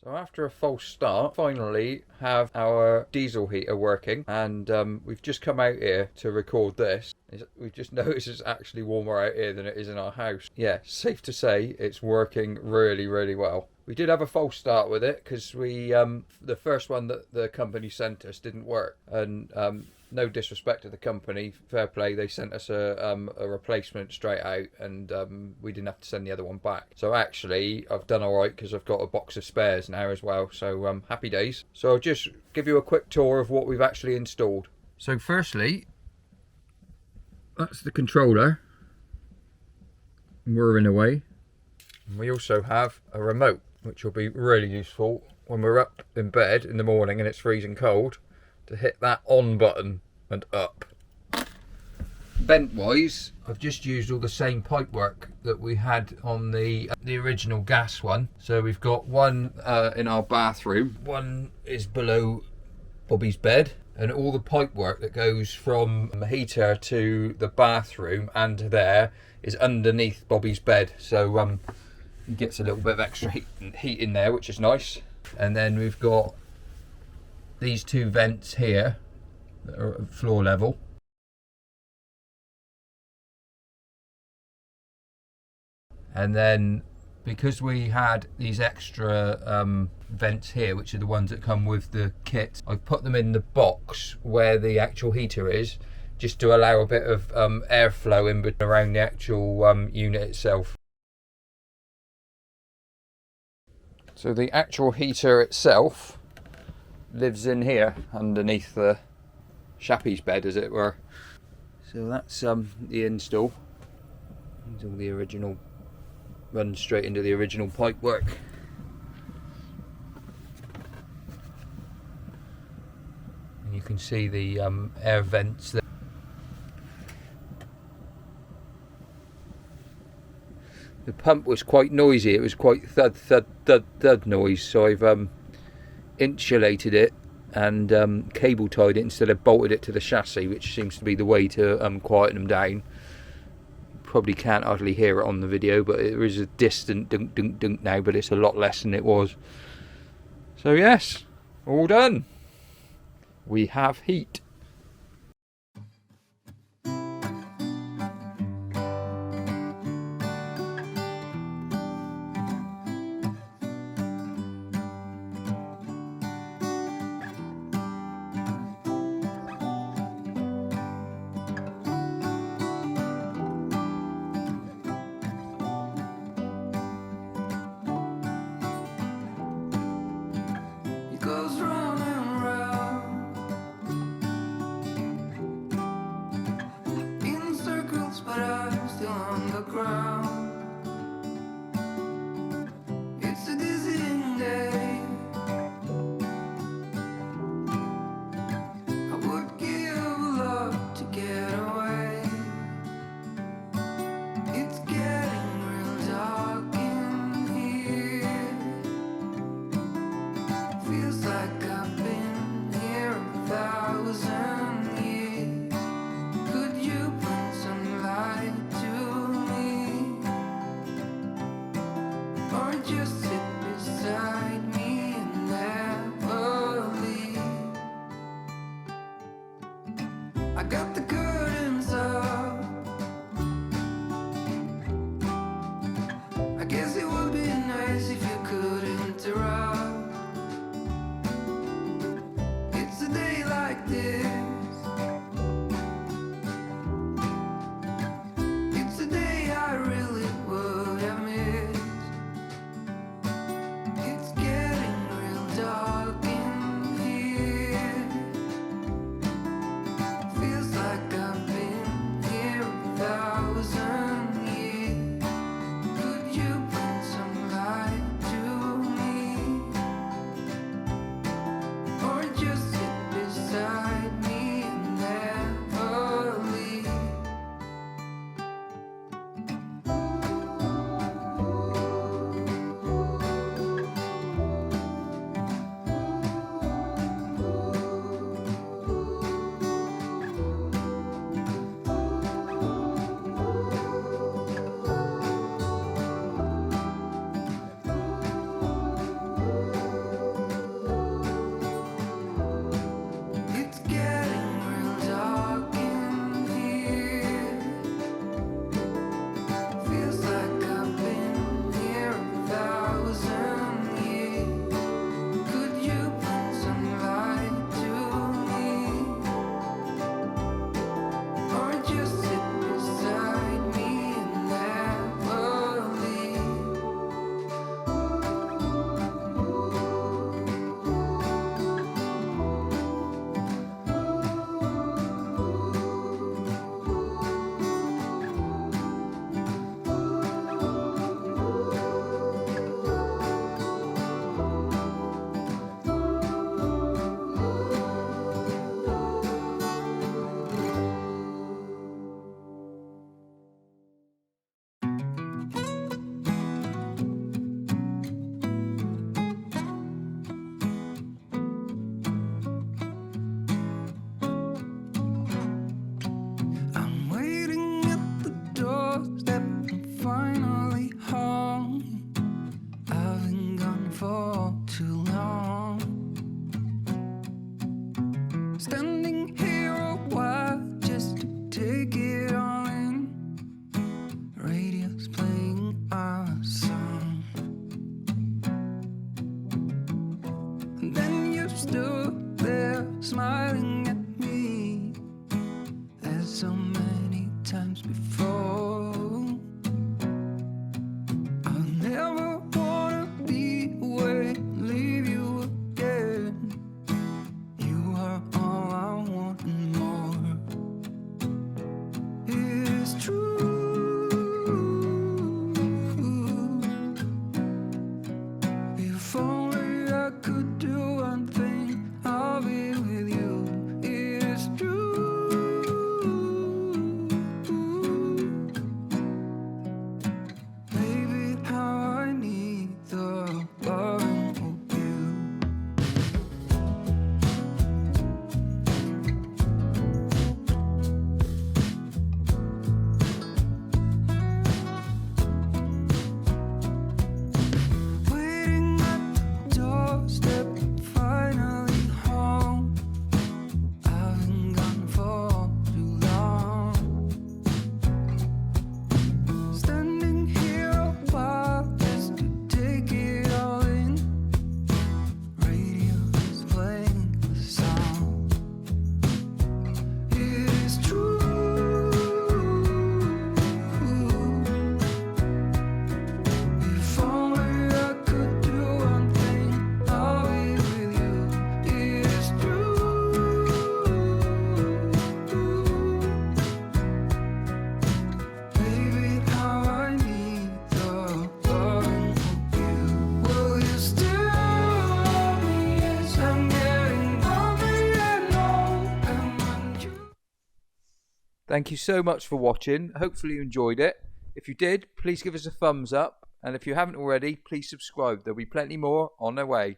So after a false start, finally have our diesel heater working, and we've just come out here to record this. We've just noticed it's actually warmer out here than it is in our house. Yeah, safe to say it's working really, really well. We did have a false start with it because the first one that the company sent us didn't work, and no disrespect to the company, fair play, they sent us a replacement straight out, and we didn't have to send the other one back. So actually I've done alright because I've got a box of spares now as well, so happy days. So I'll just give you a quick tour of what we've actually installed. So firstly, that's the controller, whirring away. And we also have a remote, which will be really useful when we're up in bed in the morning and it's freezing cold, to hit that on button and up. Vent wise, I've just used all the same pipe work that we had on the original gas one. So we've got one in our bathroom, one is below Bobby's bed, and all the pipe work that goes from the heater to the bathroom and there is underneath Bobby's bed. So he gets a little bit of extra heat in there, which is nice. And then we've got these two vents here that are at floor level. And then because we had these extra vents here, which are the ones that come with the kit, I've put them in the box where the actual heater is, just to allow a bit of airflow in around the actual unit itself. So the actual heater itself lives in here underneath the Shappy's bed, as it were. So that's the install. It's all the original, runs straight into the original pipe work. And you can see the air vents there. The pump was quite noisy, it was quite thud thud thud thud noise, so I've insulated it and cable tied it instead of bolted it to the chassis, which seems to be the way to quieten them down. Probably can't hardly hear it on the video, but there is a distant dunk dunk dunk now, but it's a lot less than it was. So yes, all done. We have heat. still there smiling at me as so many times before. I'll never wanna be away, leave you again. You are all I want and more. It's true. If only I could do one thing, I'll be with you. It's true. Baby, how I need the loving of you. Waiting at the doorstep, finally home. I've been gone for too long. Standing here a while just to take it all in. Radio is playing the song. It is true. If only I could do one thing, I'll be with you. It is true. Baby, how I need the loving of you. Will you still love me as I'm getting older and old? And when you Thank you so much for watching. Hopefully you enjoyed it. If you did, please give us a thumbs up. And if you haven't already, please subscribe. There'll be plenty more on their way.